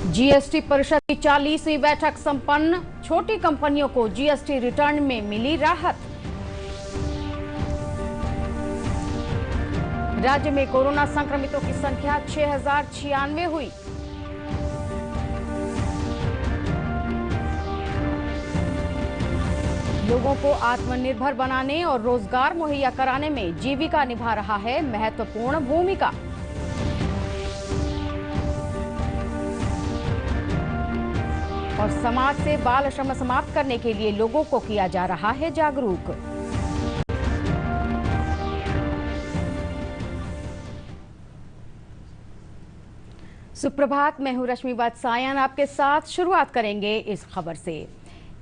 GST परिषद की 40वीं बैठक संपन्न। छोटी कंपनियों को जीएसटी रिटर्न में मिली राहत। राज्य में कोरोना संक्रमितों की संख्या 6096 हुई। लोगों को आत्मनिर्भर बनाने और रोजगार मुहैया कराने में जीविका निभा रहा है महत्वपूर्ण भूमिका। और समाज से बाल श्रम समाप्त करने के लिए लोगों को किया जा रहा है जागरूक। सुप्रभात, मैं हूं रश्मि वात्सायन, आपके साथ शुरुआत करेंगे इस खबर से।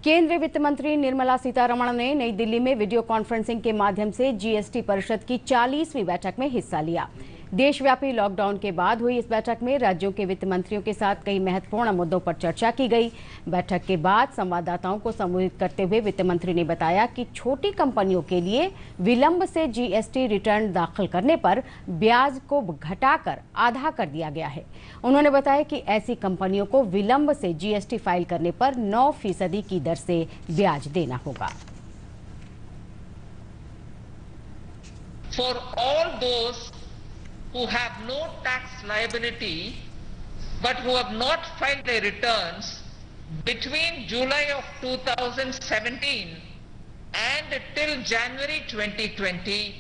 केंद्रीय वित्त मंत्री निर्मला सीतारमण ने नई दिल्ली में वीडियो कॉन्फ्रेंसिंग के माध्यम से जीएसटी परिषद की 40वीं बैठक में हिस्सा लिया। देशव्यापी लॉकडाउन के बाद हुई इस बैठक में राज्यों के वित्त मंत्रियों के साथ कई महत्वपूर्ण मुद्दों पर चर्चा की गई। बैठक के बाद संवाददाताओं को संबोधित करते हुए वित्त मंत्री ने बताया कि छोटी कंपनियों के लिए विलंब से जीएसटी रिटर्न दाखिल करने पर ब्याज को घटाकर आधा कर दिया गया है। उन्होंने बताया कि ऐसी कंपनियों को विलंब से जीएसटी फाइल करने पर 9% की दर से ब्याज देना होगा। For all those who have no tax liability but who have not filed their returns between July of 2017 and till January 2020,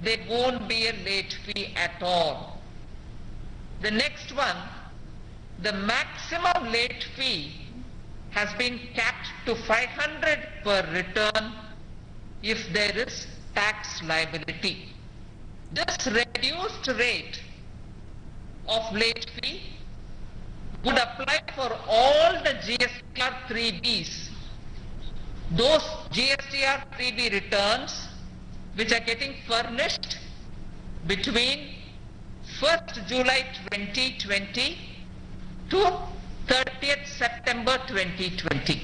there won't be a late fee at all. The next one, the maximum late fee has been capped to 500 per return if there is tax liability. This reduced rate of late fee would apply for all the GSTR 3Bs. Those GSTR 3B returns which are getting furnished between 1st July 2020 to 30th September 2020.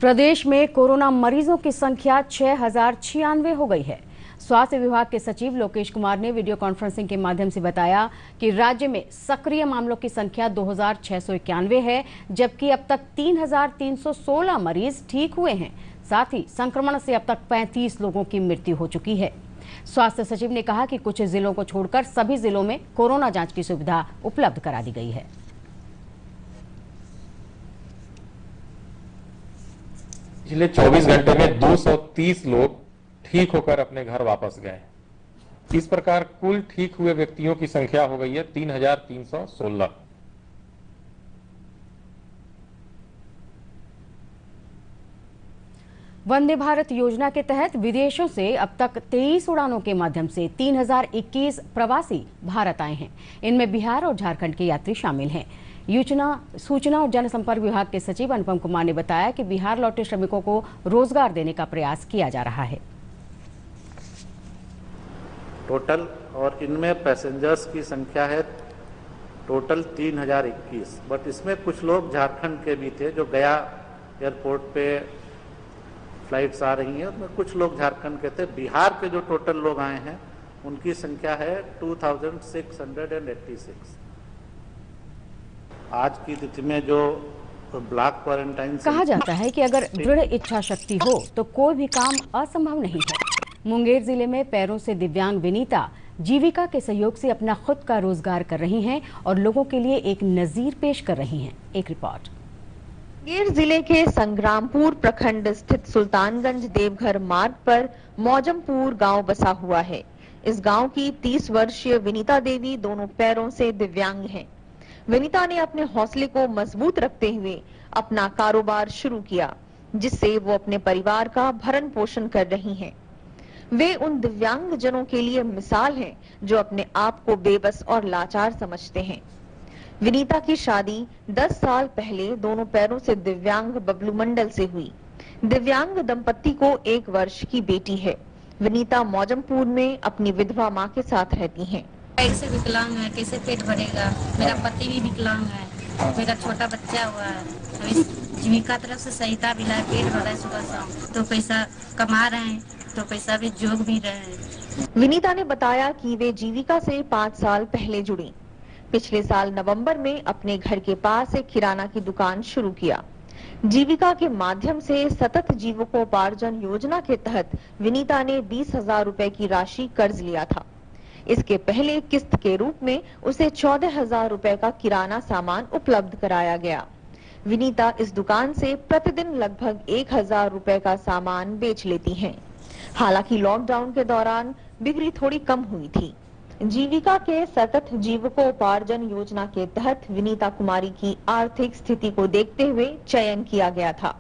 प्रदेश में corona मरीजों की संख्या 6096 हो गई है। स्वास्थ्य विभाग के सचिव लोकेश कुमार ने वीडियो कॉन्फ्रेंसिंग के माध्यम से बताया कि राज्य में सक्रिय मामलों की संख्या 2691 है, जबकि अब तक 3316 मरीज ठीक हुए हैं। साथ ही संक्रमण से अब तक 35 लोगों की मृत्यु हो चुकी है। स्वास्थ्य सचिव ने कहा कि कुछ जिलों को छोड़कर सभी जिलों में कोरोना जांच की सुविधा उपलब्ध करा दी गई है। पिछले 24 घंटे में 230 लोग ठीक होकर अपने घर वापस गए। इस प्रकार कुल ठीक हुए व्यक्तियों की संख्या हो गई है 3316। वंदे भारत योजना के तहत विदेशों से अब तक 23 उड़ानों के माध्यम से 3021 प्रवासी भारत आए हैं। इनमें बिहार और झारखंड के यात्री शामिल हैं। सूचना और जनसंपर्क विभाग के सचिव अनुपम कुमार ने बताया कि बिहार लौटे श्रमिकों को रोजगार देने का प्रयास किया जा रहा है। टोटल और इनमें पैसेंजर्स की संख्या है टोटल 3021, बट इसमें कुछ लोग झारखंड के भी थे जो गया एयरपोर्ट पे फ्लाइट्स आ रही हैं, उसमें कुछ लोग झारखंड के थे। बिहार के जो टोटल लोग आए हैं उनकी संख्या है 2686। आज की तिथि में जो ब्लॉक क्वारंटाइन कहा जाता है कि अगर दृढ़ इच्छा शक्ति हो तो कोई भी काम असंभव नहीं है। मुंगेर जिले में पैरों से दिव्यांग विनीता जीविका के सहयोग से अपना खुद का रोजगार कर रही हैं और लोगों के लिए एक नजीर पेश कर रही हैं। एक रिपोर्ट। मुंगेर जिले के संग्रामपुर प्रखंड स्थित सुल्तानगंज देवघर मार्ग पर मौजमपुर गांव बसा हुआ है। इस गांव की 30 वर्षीय विनीता देवी दोनों पैरों से दिव्यांग हैं। विनीता ने अपने हौसले को मजबूत रखते हुए अपना कारोबार शुरू किया, जिससे वो अपने परिवार का भरण पोषण कर रही हैं। वे उन दिव्यांग जनों के लिए मिसाल हैं जो अपने आप को बेबस और लाचार समझते हैं। विनीता की शादी 10 साल पहले दोनों पैरों से दिव्यांग बबलू मंडल से हुई। दिव्यांग दंपत्ति को 1 वर्ष की बेटी है। विनीता मौजमपुर में अपनी विधवा मां के साथ रहती हैं। कैसे विकलांग है, कैसे पेट भरेगा। मेरा पति भी विकलांग है, मेरा छोटा बच्चा हुआ है। अभी जीविका तरफ से सहायता मिला है, पेट भरा है सुबह शाम। तो पैसा कमा रहे हैं, तो पैसा भी जोग भी रहे हैं। विनीता ने बताया कि वे जीविका से 5 साल पहले जुड़ी। पिछले साल नवंबर में अपने घर के पास एक किराना की दुकान शुरू किया। जीविका के माध्यम से सतत जीविकोपार्जन योजना के तहत विनीता ने 20,000 रुपए की राशि कर्ज लिया था। इसके पहले किस्त के रूप में उसे 14,000 रुपए का किराना सामान उपलब्ध कराया गया। विनीता इस दुकान से प्रतिदिन लगभग 1,000 रुपए का सामान बेच लेती हैं। हालांकि लॉकडाउन के दौरान बिक्री थोड़ी कम हुई थी। जीविका के सतत जीविकोपार्जन योजना के तहत विनीता कुमारी की आर्थिक स्थिति को देखते हुए चयन किया गया था।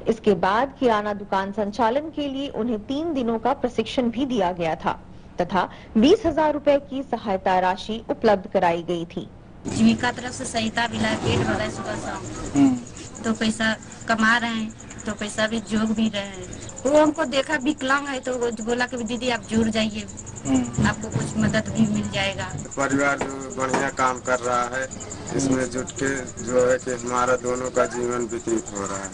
इसके बाद किराना दुकान संचालन के लिए उन्हें 3 दिनों का प्रशिक्षण भी दिया गया था तथा 20,000 रुपए की सहायता राशि उपलब्ध कराई गई थी। जीविका तरफ से सहायता मिला, पेट भरा सुबह शाम, तो पैसा कमा रहे हैं, तो पैसा भी जोग भी रहे हैं। वो हमको देखा विकलांग है तो बोला कि दीदी आप जुड़ जाइए, आपको कुछ मदद भी मिल जाएगा। परिवार जो बढ़िया काम कर रहा है, इसमें जुट के जो है कि हमारा दोनों का जीवन व्यतीत हो रहा है।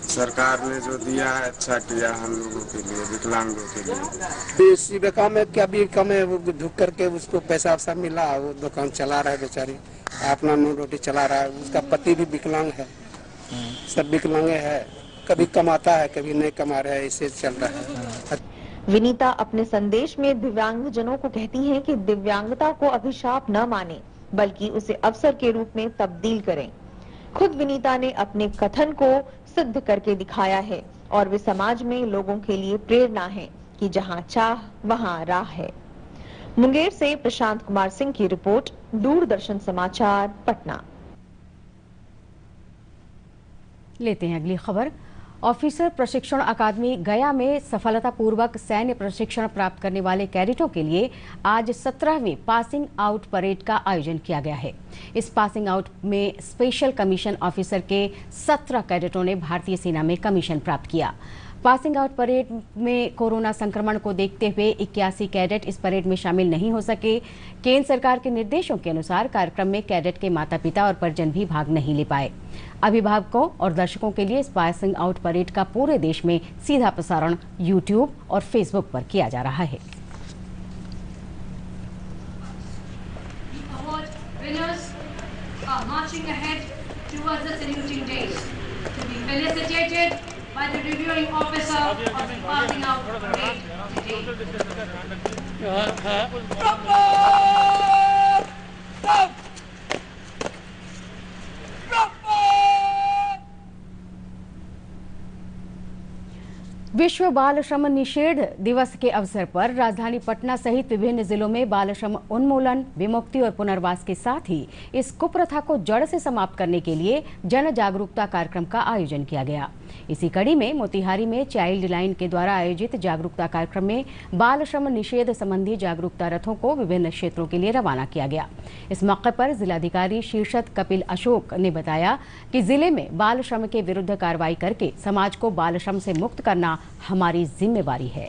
सरकार ने जो दिया है अच्छा किया हम लोगों के लिए, विकलांगों के लिए। जीविका में क्या भी कम है, वो झुक करके उसको पैसा वैसा मिला, वो दुकान चला रहा है बेचारी, अपना नून रोटी चला रहा है। उसका पति भी विकलांग है, सब विकलांग है, कभी कमाता है कभी नहीं कमा रहा है, इसे चल रहा है। विनीता अपने संदेश में दिव्यांग जनों को कहती हैं कि दिव्यांगता को अभिशाप न माने बल्कि उसे अवसर के रूप में तब्दील करें। खुद विनीता ने अपने कथन को सिद्ध करके दिखाया है और वे समाज में लोगों के लिए प्रेरणा है कि जहां चाह वहां राह है। मुंगेर से प्रशांत कुमार सिंह की रिपोर्ट, दूरदर्शन समाचार, पटना। लेते हैं अगली खबर। ऑफिसर प्रशिक्षण अकादमी गया में सफलतापूर्वक सैन्य प्रशिक्षण प्राप्त करने वाले कैडेटों के लिए आज 17वीं पासिंग आउट परेड का आयोजन किया गया है। इस पासिंग आउट में स्पेशल कमीशन ऑफिसर के 17 कैडेटों ने भारतीय सेना में कमीशन प्राप्त किया। पासिंग आउट परेड में कोरोना संक्रमण को देखते हुए 81 कैडेट इस परेड में शामिल नहीं हो सके। केंद्र सरकार के निर्देशों के अनुसार कार्यक्रम में कैडेट के माता पिता और परिजन भी भाग नहीं ले पाए। अभिभावकों और दर्शकों के लिए इस पासिंग आउट परेड का पूरे देश में सीधा प्रसारण यूट्यूब और फेसबुक पर किया जा रहा है। by the reviewing officer of the passing out parade विश्व बाल श्रम निषेध दिवस के अवसर पर राजधानी पटना सहित विभिन्न जिलों में बाल श्रम उन्मूलन, विमुक्ति और पुनर्वास के साथ ही इस कुप्रथा को जड़ से समाप्त करने के लिए जन जागरूकता कार्यक्रम का आयोजन किया गया। इसी कड़ी में मोतिहारी में चाइल्ड लाइन के द्वारा आयोजित जागरूकता कार्यक्रम में बाल श्रम निषेध संबंधी जागरूकता रथों को विभिन्न क्षेत्रों के लिए रवाना किया गया। इस मौके पर जिलाधिकारी शीर्षत कपिल अशोक ने बताया कि जिले में बाल श्रम के विरुद्ध कार्रवाई करके समाज को बाल श्रम से मुक्त करना हमारी जिम्मेवारी है।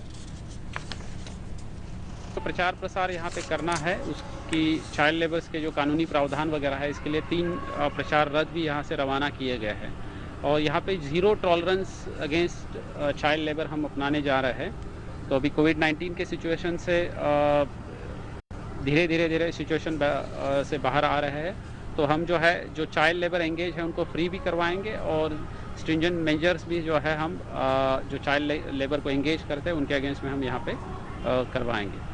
तो प्रचार प्रसार यहाँ पे करना है, उसकी चाइल्ड लेबर्स के जो कानूनी प्रावधान वगैरह है इसके लिए 3 प्रचार रथ भी यहाँ से रवाना किए गए हैं और यहाँ पे 0 टॉलरेंस अगेंस्ट चाइल्ड लेबर हम अपनाने जा रहे हैं। तो अभी कोविड-19 के सिचुएशन से धीरे धीरे सिचुएशन से बाहर आ रहे हैं, तो हम जो है जो चाइल्ड लेबर एंगेज है उनको फ्री भी करवाएंगे और स्ट्रिंजेंट मेजर्स भी जो है हम जो चाइल्ड लेबर को एंगेज करते हैं उनके अगेंस्ट में हम यहाँ पे करवाएंगे।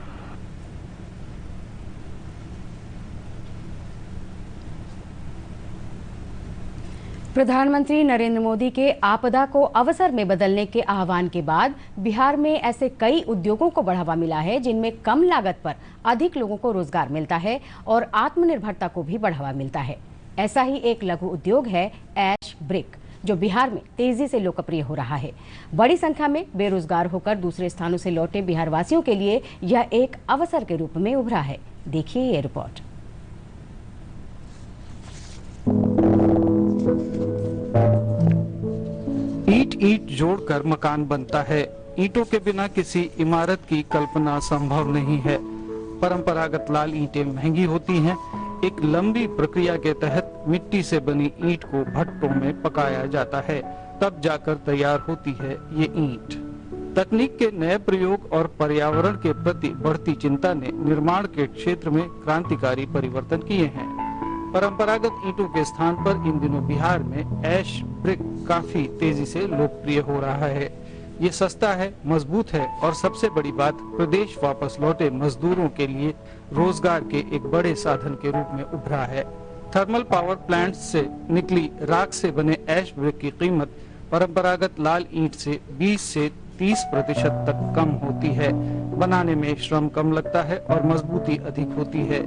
प्रधानमंत्री नरेंद्र मोदी के आपदा को अवसर में बदलने के आह्वान के बाद बिहार में ऐसे कई उद्योगों को बढ़ावा मिला है जिनमें कम लागत पर अधिक लोगों को रोजगार मिलता है और आत्मनिर्भरता को भी बढ़ावा मिलता है। ऐसा ही एक लघु उद्योग है ऐश ब्रिक, जो बिहार में तेजी से लोकप्रिय हो रहा है। बड़ी संख्या में बेरोजगार होकर दूसरे स्थानों से लौटे बिहार वासियों के लिए यह एक अवसर के रूप में उभरा है। देखिए ये रिपोर्ट। ईंट जोड़कर मकान बनता है। ईंटों के बिना किसी इमारत की कल्पना संभव नहीं है। परंपरागत लाल ईंटें महंगी होती हैं। एक लंबी प्रक्रिया के तहत मिट्टी से बनी ईंट को भट्टों में पकाया जाता है, तब जाकर तैयार होती है ये ईंट। तकनीक के नए प्रयोग और पर्यावरण के प्रति बढ़ती चिंता ने निर्माण के क्षेत्र में क्रांतिकारी परिवर्तन किए हैं। परंपरागत ईंटों के स्थान पर इन दिनों बिहार में ऐश ब्रिक काफी तेजी से लोकप्रिय हो रहा है। ये सस्ता है, मजबूत है और सबसे बड़ी बात, प्रदेश वापस लौटे मजदूरों के लिए रोजगार के एक बड़े साधन के रूप में उभरा है। थर्मल पावर प्लांट से निकली राख से बने ऐश ब्रिक की कीमत परंपरागत लाल ईंट से 20 से 30% तक कम होती है। बनाने में श्रम कम लगता है और मजबूती अधिक होती है।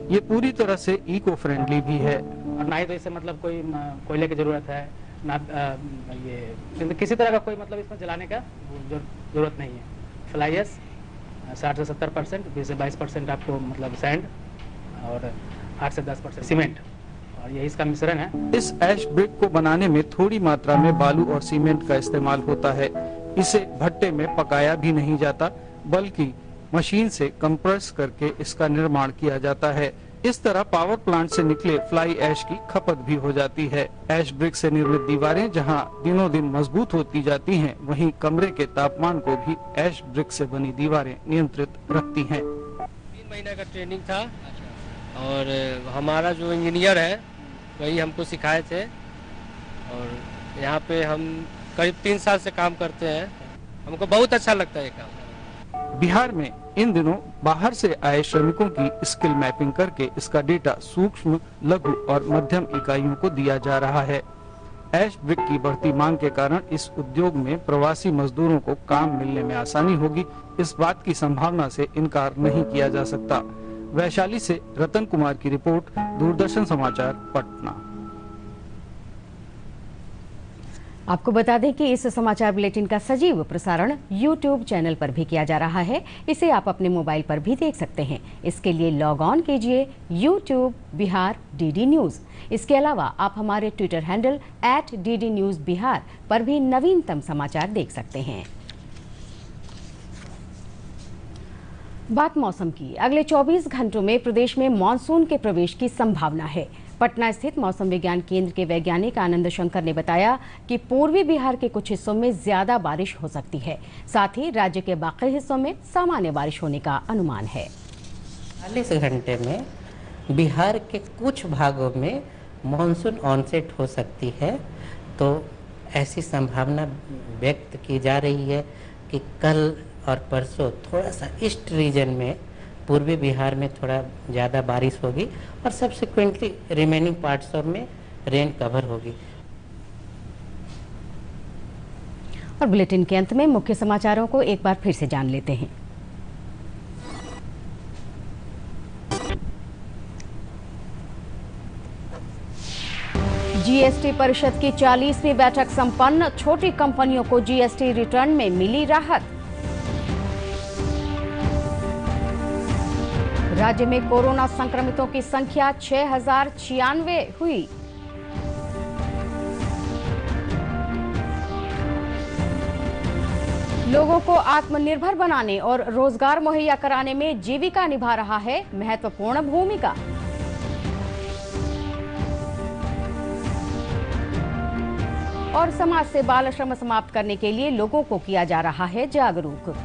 ये पूरी तरह से इको फ्रेंडली भी है। और ना ही तो इससे मतलब कोई कोयले की जरूरत है, ना ये किसी तरह का कोई मतलब इसमें जलाने का जरूरत नहीं है। फ्लाई ऐश 60 से 70%, 20 से 22% आपको मतलब सैंड और 8 से 10% सीमेंट, और यही इसका मिश्रण है। इस ऐश ब्रिक को बनाने में थोड़ी मात्रा में बालू और सीमेंट का इस्तेमाल होता है। इसे भट्टे में पकाया भी नहीं जाता, बल्कि मशीन से कंप्रेस करके इसका निर्माण किया जाता है। इस तरह पावर प्लांट से निकले फ्लाई ऐश की खपत भी हो जाती है। ऐश ब्रिक से निर्मित दीवारें जहां दिनों दिन मजबूत होती जाती हैं, वहीं कमरे के तापमान को भी ऐश ब्रिक से बनी दीवारें नियंत्रित रखती हैं। 3 महीने का ट्रेनिंग था और हमारा जो इंजीनियर है वही हमको सिखाए थे, और यहाँ पे हम करीब 3 साल से काम करते हैं। हमको बहुत अच्छा लगता है ये काम। बिहार में इन दिनों बाहर से आए श्रमिकों की स्किल मैपिंग करके इसका डेटा सूक्ष्म, लघु और मध्यम इकाइयों को दिया जा रहा है। ऐश ब्रिक की बढ़ती मांग के कारण इस उद्योग में प्रवासी मजदूरों को काम मिलने में आसानी होगी, इस बात की संभावना से इनकार नहीं किया जा सकता। वैशाली से रतन कुमार की रिपोर्ट, दूरदर्शन समाचार, पटना। आपको बता दें कि इस समाचार बुलेटिन का सजीव प्रसारण YouTube चैनल पर भी किया जा रहा है। इसे आप अपने मोबाइल पर भी देख सकते हैं। इसके लिए लॉग ऑन कीजिए YouTube बिहार DD न्यूज़। इसके अलावा आप हमारे Twitter handle @DD news Bihar पर भी नवीनतम समाचार देख सकते हैं। बात मौसम की। अगले 24 घंटों में प्रदेश में मानसून के प्रवेश की संभावना है। पटना स्थित मौसम विज्ञान केंद्र के वैज्ञानिक आनंद शंकर ने बताया कि पूर्वी बिहार के कुछ हिस्सों में ज्यादा बारिश हो सकती है। साथ ही राज्य के बाकी हिस्सों में सामान्य बारिश होने का अनुमान है। 40 घंटे में बिहार के कुछ भागों में मानसून ऑनसेट हो सकती है, तो ऐसी संभावना व्यक्त की जा रही है कि कल और परसों थोड़ा सा ईस्ट रीजन में, पूर्वी बिहार में थोड़ा ज़्यादा बारिश होगी और सब्सिक्वेंटली रिमेनिंग पार्ट्स में रेन कवर होगी। और बुलेटिन के अंत में मुख्य समाचारों को एक बार फिर से जान लेते हैं। जीएसटी परिषद की 40वीं बैठक संपन्न, छोटी कंपनियों को जीएसटी रिटर्न में मिली राहत। राज्य में कोरोना संक्रमितों की संख्या 6096 हुई। लोगों को आत्मनिर्भर बनाने और रोजगार मुहैया कराने में जीविका निभा रहा है महत्वपूर्ण भूमिका। और समाज से बाल श्रम समाप्त करने के लिए लोगों को किया जा रहा है जागरूक।